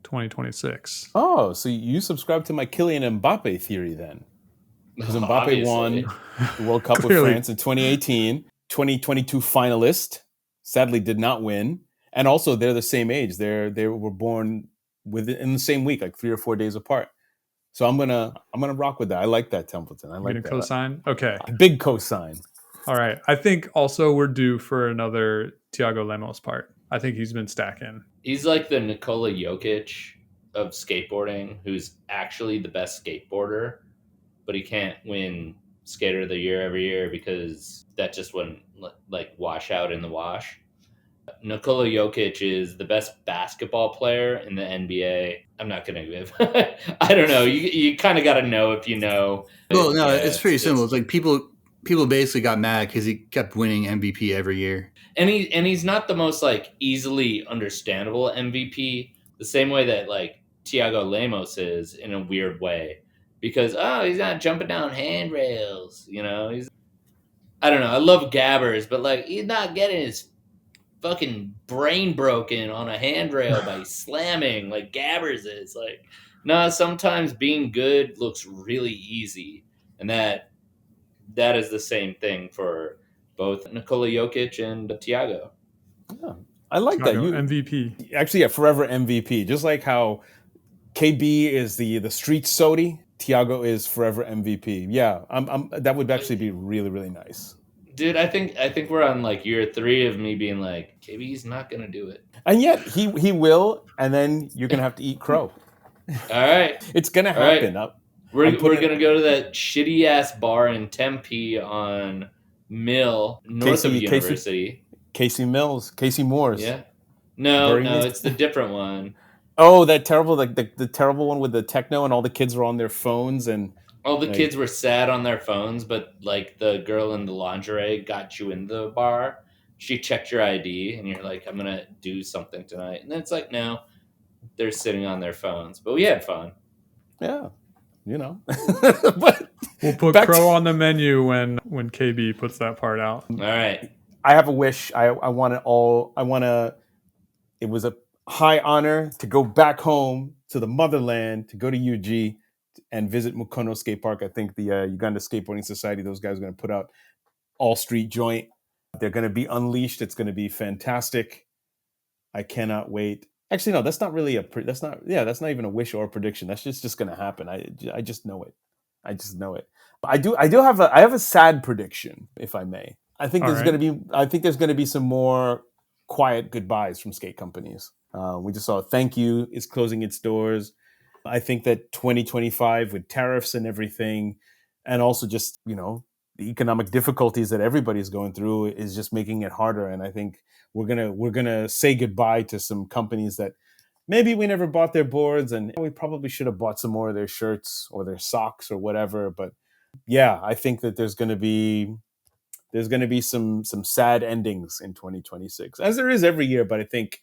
S1: 2026.
S3: Oh, so you subscribe to my Kylian Mbappe theory then? Because Mbappe
S4: Obviously.
S3: won the World Cup with
S1: Clearly.
S3: France in 2018, 2022 finalist, sadly did not win. And also they're the same age. They were born in the same week, like 3 or 4 days apart. So I'm gonna rock with that. I like that, Templeton. I like
S1: You're
S3: that.
S1: going to cosign? Okay.
S3: Big cosign.
S1: All right. I think also we're due for another Thiago Lemos part. I think he's been stacking.
S4: He's like the Nikola Jokic of skateboarding, who's actually the best skateboarder, but he can't win Skater of the Year every year because that just wouldn't like wash out in the wash. Nikola Jokic is the best basketball player in the NBA. I'm not going to give. I don't know. You kind of got to know if you know.
S2: Well, no, it's pretty simple. It's like people basically got mad because he kept winning MVP every year.
S4: And he's not the most like easily understandable MVP. The same way that like Thiago Lemos is in a weird way, because he's not jumping down handrails. You know, I don't know. I love Gabbers, but like he's not getting his fucking brain broken on a handrail by slamming like Gabbers is. Like, no, sometimes being good looks really easy, and that is the same thing for both Nikola Jokic and Thiago.
S3: Yeah, I like that.
S1: MVP.
S3: Actually, yeah, forever MVP. Just like how KB is the street Sodi, Thiago is forever MVP. Yeah, that would actually be really, really nice.
S4: Dude, I think we're on like year 3 of me being like, KB's not gonna do it.
S3: And yet he will, and then you're gonna have to eat crow.
S4: All right.
S3: It's gonna happen.
S4: Right. We're gonna go to that shitty ass bar in Tempe on Mill, north of University.
S3: Casey Moore's.
S4: Yeah. No, it's the different one.
S3: Oh, that terrible, like the terrible one with the techno and all the kids were on their phones and
S4: all the kids were sad on their phones, but like the girl in the lingerie got you in the bar. She checked your ID and you're like, I'm gonna do something tonight. And then it's like, no, they're sitting on their phones. But we had fun.
S3: Yeah. You know. But
S1: we'll put crow on the menu when KB puts that part out.
S4: All right.
S3: I have a wish. I want to. It was a high honor to go back home to the motherland, to go to UG and visit Mukono Skate Park. I think the Uganda Skateboarding Society, those guys are going to put out all street joint. They're going to be unleashed. It's going to be fantastic. I cannot wait. Actually, no, that's not even a wish or a prediction. That's just going to happen. I just know it. I just know it. But I have a sad prediction, if I may. I think there's going to be some more quiet goodbyes from skate companies. We just saw Thank You is closing its doors. I think that 2025 with tariffs and everything, and also just, the economic difficulties that everybody's going through is just making it harder. And I think we're gonna say goodbye to some companies that maybe we never bought their boards, and we probably should have bought some more of their shirts or their socks or whatever. But yeah, I think that there's gonna be some sad endings in 2026, as there is every year. But I think,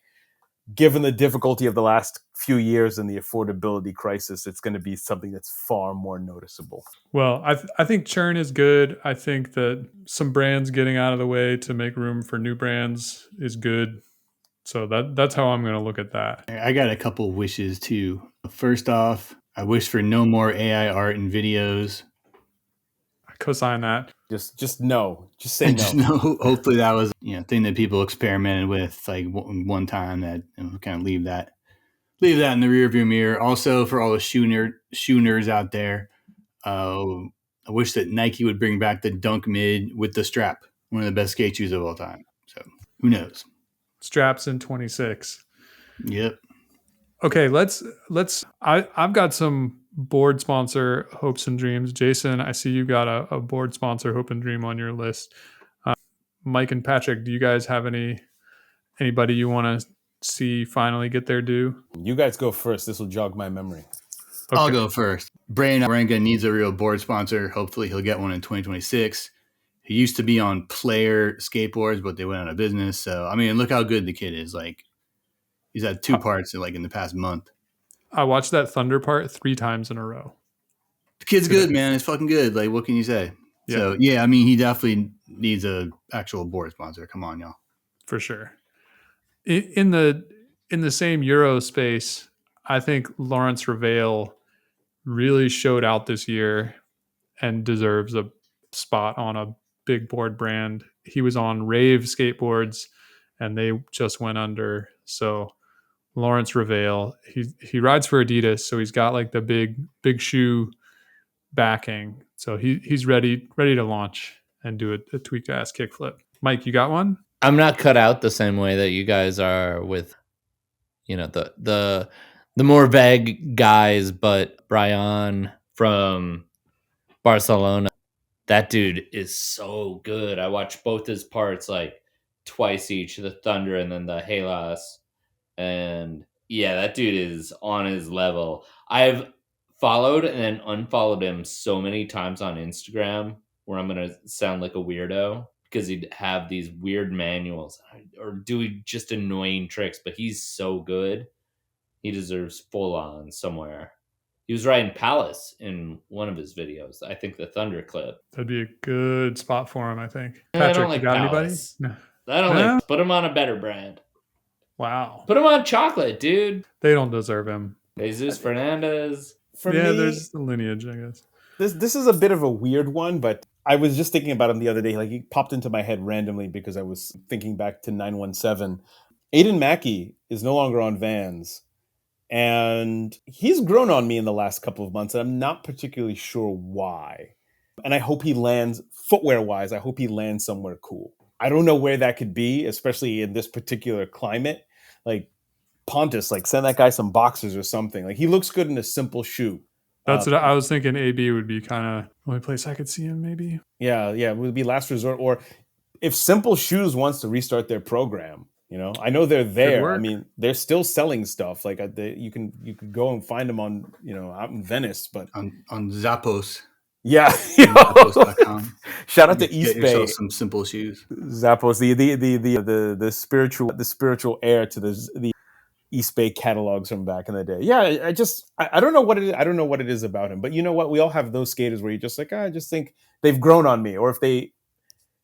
S3: given the difficulty of the last few years and the affordability crisis, it's going to be something that's far more noticeable.
S1: Well, I think churn is good. I think that some brands getting out of the way to make room for new brands is good. So that's how I'm going to look at that.
S2: I got a couple wishes too. First off, I wish for no more AI art and videos.
S1: I co-sign that.
S3: Just no. Just say no.
S2: Just no. Hopefully that was thing that people experimented with like one time, that kind of leave that in the rearview mirror. Also, for all the shoe nerds out there, I wish that Nike would bring back the Dunk Mid with the strap. One of the best skate shoes of all time. So who knows?
S1: Straps in 26.
S2: Yep.
S1: Okay, I've got some board sponsor hopes and dreams. Jason, I see you got a board sponsor hope and dream on your list. Mike and Patrick, do you guys have anybody you want to see finally get their due?
S3: You guys go first. This will jog my memory.
S2: Okay. I'll
S1: Okay.
S2: go first. Brandon Waringa needs a real board sponsor. Hopefully he'll get one in 2026. He used to be on Player skateboards, but they went out of business. So, I mean, look how good the kid is. Like, he's had 2 parts in the past month.
S1: I watched that Thunder part 3 times in a row.
S2: The kid's good, man. It's fucking good. Like, what can you say?
S1: Yeah.
S2: So, yeah, I mean, he definitely needs a actual board sponsor. Come on, y'all.
S1: For sure. In the same Euro space, I think Lawrence Revale really showed out this year and deserves a spot on a big board brand. He was on Rave skateboards and they just went under. So Lawrence Revale, he rides for Adidas, so he's got like the big shoe backing. So he's ready to launch and do a tweaked ass kickflip. Mike, you got one?
S4: I'm not cut out the same way that you guys are with, the more vague guys, but Brian from Barcelona, that dude is so good. I watched both his parts like twice each, the Thunder and then the Halas. And yeah, that dude is on his level. I've followed and then unfollowed him so many times on Instagram where I'm going to sound like a weirdo because he'd have these weird manuals or doing just annoying tricks, but he's so good. He deserves full on somewhere. He was riding Palace in one of his videos. I think the Thunder clip.
S1: That'd be a good spot for him, I think.
S4: I
S1: Patrick,
S4: don't like
S1: you got
S4: Palace.
S1: anybody? No.
S4: I don't
S1: No?
S4: like. Put him on a better brand.
S1: Wow.
S4: Put him on chocolate, dude.
S1: They don't deserve him.
S4: Jesus Fernandez.
S3: For
S1: Yeah,
S3: me,
S1: there's the lineage, I guess.
S3: this is a bit of a weird one, but I was just thinking about him the other day. Like, he popped into my head randomly because I was thinking back to 917. Aiden Mackey is no longer on Vans, and he's grown on me in the last couple of months, and I'm not particularly sure why. And I hope he lands, footwear-wise, I hope he lands somewhere cool. I don't know where that could be, especially in this particular climate. Like, Pontus, like, send that guy some boxers or something. Like, he looks good in a simple shoe.
S1: That's what I was thinking. AB would be kind of the only place I could see him, maybe.
S3: Yeah, it would be last resort. Or if Simple Shoes wants to restart their program, I know they're there. I mean, they're still selling stuff. Like, you could go and find them on, out in Venice, but
S2: on Zappos.
S3: Yeah,
S2: Zappos.com.
S3: Shout out to
S2: Get
S3: East
S2: yourself
S3: Bay.
S2: some Simple Shoes.
S3: Zappos, the spiritual heir to the East Bay catalogs from back in the day. Yeah, I don't know what it is. I don't know what it is about him, but you know what? We all have those skaters where you're just like, I just think they've grown on me. Or if they,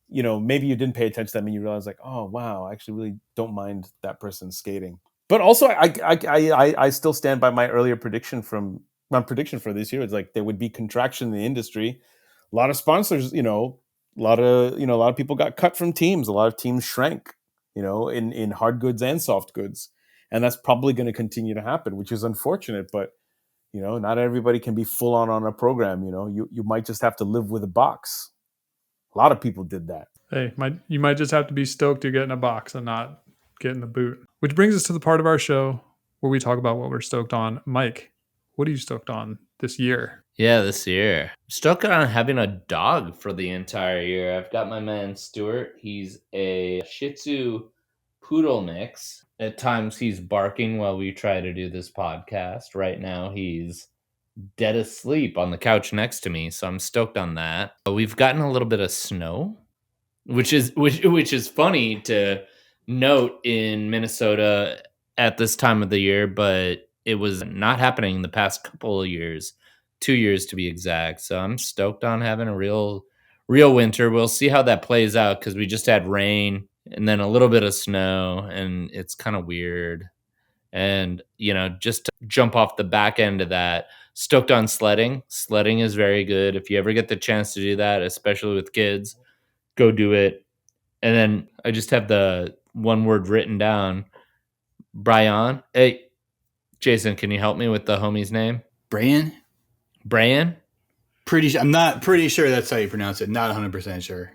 S3: maybe you didn't pay attention to them and you realize like, oh wow, I actually really don't mind that person skating. But also, I still stand by my earlier prediction my prediction for this year. It's like there would be contraction in the industry. A lot of sponsors, a lot of people got cut from teams. A lot of teams shrank, in hard goods and soft goods. And that's probably going to continue to happen, which is unfortunate. But, not everybody can be full on a program. You might just have to live with a box. A lot of people did that.
S1: Hey, you might just have to be stoked to get in a box and not get in the boot. Which brings us to the part of our show where we talk about what we're stoked on. Mike, what are you stoked on this year?
S4: Yeah, this year. Stoked on having a dog for the entire year. I've got my man Stuart. He's a Shih Tzu poodle mix. At times he's barking while we try to do this podcast. Right now he's dead asleep on the couch next to me, so I'm stoked on that. We've gotten a little bit of snow, which is funny to note in Minnesota at this time of the year, but it was not happening the past couple of years, 2 years to be exact. So I'm stoked on having a real winter. We'll see how that plays out because we just had rain and then a little bit of snow, and it's kind of weird. And, just to jump off the back end of that, stoked on sledding. Sledding is very good. If you ever get the chance to do that, especially with kids, go do it. And then I just have the one word written down. Brian. Hey, Jason, can you help me with the homie's name?
S2: Brian?
S4: Brian?
S2: I'm not pretty sure that's how you pronounce it. Not 100% sure.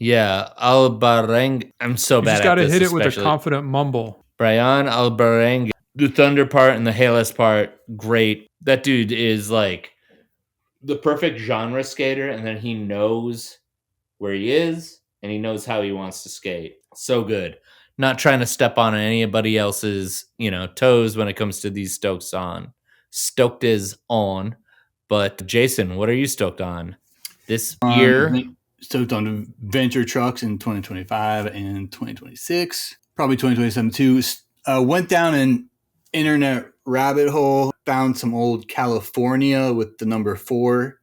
S4: Yeah, Albareng. I'm so
S1: You
S4: bad
S1: just
S4: at
S1: got to
S4: this.
S1: hit it with a
S4: especially
S1: confident mumble.
S4: Brian Albareng. The Thunder part and the Halos part, great. That dude is like the perfect genre skater, and then he knows where he is and he knows how he wants to skate. So good. Not trying to step on anybody else's, toes when it comes to these Stoked on. Stoked is on. But Jason, what are you stoked on this year?
S2: Stoked on venture trucks in 2025 and 2026, probably 2027 too. Went down an internet rabbit hole, found some old California with the number 4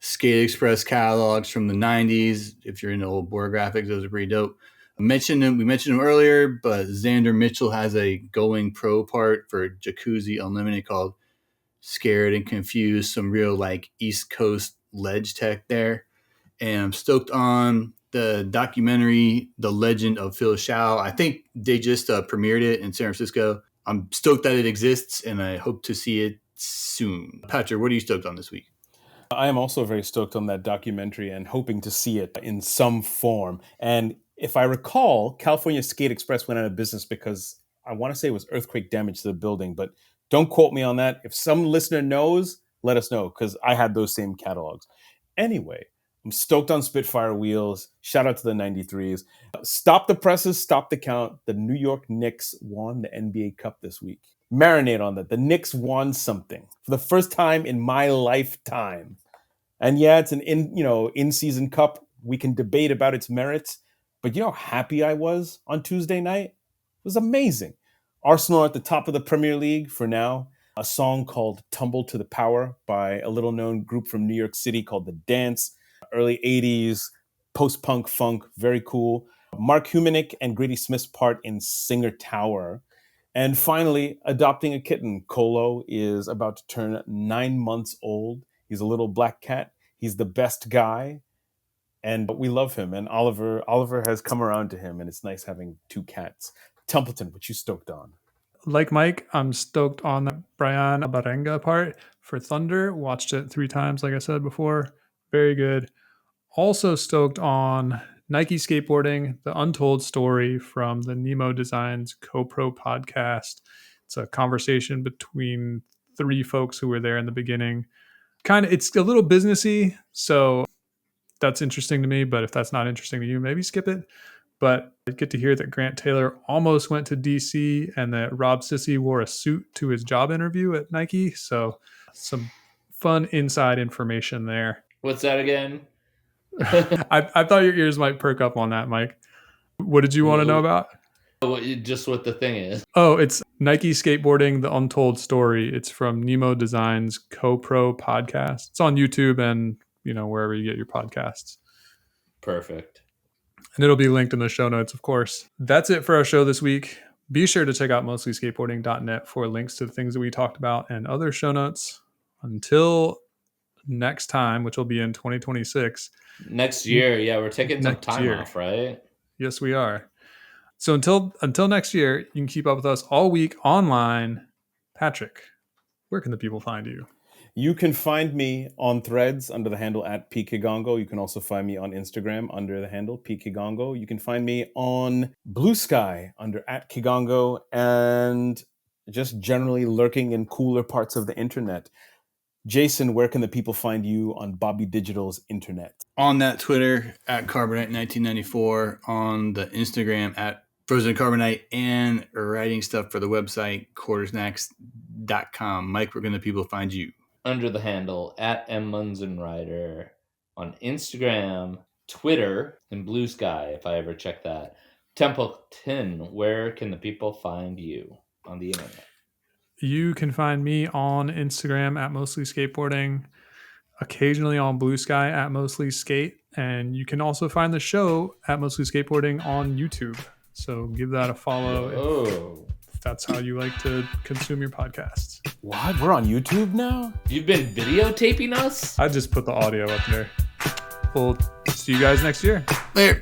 S2: Skate Express catalogs from the 90s. If you're into old board graphics, those are pretty dope. We mentioned him earlier, but Xander Mitchell has a going pro part for Jacuzzi Unlimited called Scared and Confused. Some real like East Coast ledge tech there. And I'm stoked on the documentary, The Legend of Phil Shao. I think they just premiered it in San Francisco. I'm stoked that it exists, and I hope to see it soon. Patrick, what are you stoked on this week?
S3: I am also very stoked on that documentary and hoping to see it in some form. And if I recall, California Skate Express went out of business because I want to say it was earthquake damage to the building, but don't quote me on that. If some listener knows, let us know, because I had those same catalogs. Anyway, I'm stoked on Spitfire wheels. Shout out to the 93s. Stop the presses, stop the count. The New York Knicks won the NBA Cup this week. Marinate on that. The Knicks won something for the first time in my lifetime. And yeah, it's an in-season cup. We can debate about its merits, but you know how happy I was on Tuesday night? It was amazing. Arsenal are at the top of the Premier League for now. A song called Tumble to the Power by a little-known group from New York City called The Dance. Early 80s, post-punk funk, very cool. Mark Humanick and Grady Smith's part in Singer Tower. And finally, adopting a kitten. Colo is about to turn 9 months old. He's a little black cat. He's the best guy. And we love him. And Oliver has come around to him. And it's nice having 2 cats. Templeton, what you stoked on?
S1: Like Mike, I'm stoked on the Brian Barenga part for Thunder. Watched it 3 times, like I said before. Very good. Also stoked on Nike Skateboarding, the untold story from the Nemo Designs Co-Pro podcast. It's a conversation between 3 folks who were there in the beginning. It's a little businessy, so that's interesting to me, but if that's not interesting to you, maybe skip it. But I get to hear that Grant Taylor almost went to DC and that Rob Sissy wore a suit to his job interview at Nike. So some fun inside information there.
S4: What's that again?
S1: I thought your ears might perk up on that, Mike. What did you want to know about?
S4: Just what the thing is.
S1: Oh, it's Nike Skateboarding, the untold story. It's from Nemo Designs Co-Pro podcast. It's on YouTube and, wherever you get your podcasts.
S4: Perfect.
S1: And it'll be linked in the show notes, of course. That's it for our show this week. Be sure to check out mostlyskateboarding.net for links to the things that we talked about and other show notes. Until next time, which will be in 2026.
S4: Next year, yeah, we're taking some time off, right?
S1: Yes, we are. So until next year, you can keep up with us all week online. Patrick, where can the people find you?
S3: You can find me on Threads under the handle @Kigongo. You can also find me on Instagram under the handle Kigongo. You can find me on Blue Sky under @Kigongo, and just generally lurking in cooler parts of the internet. Jason, where can the people find you on Bobby Digital's internet?
S2: On that Twitter @Carbonite1994, on the Instagram @Frozen Carbonite, and writing stuff for the website quartersnacks.com. Mike, where can the people find you?
S4: Under the handle @Munzenrider on Instagram, Twitter, and Blue Sky, if I ever check that. Templeton, where can the people find you on the internet?
S1: You can find me on Instagram @MostlySkateboarding, occasionally on Blue Sky @MostlySkate, and you can also find the show @MostlySkateboarding on YouTube. So give that a follow if that's how you like to consume your podcasts.
S3: What? We're on YouTube now?
S4: You've been videotaping us?
S1: I just put the audio up there. We'll see you guys next year.
S2: Later.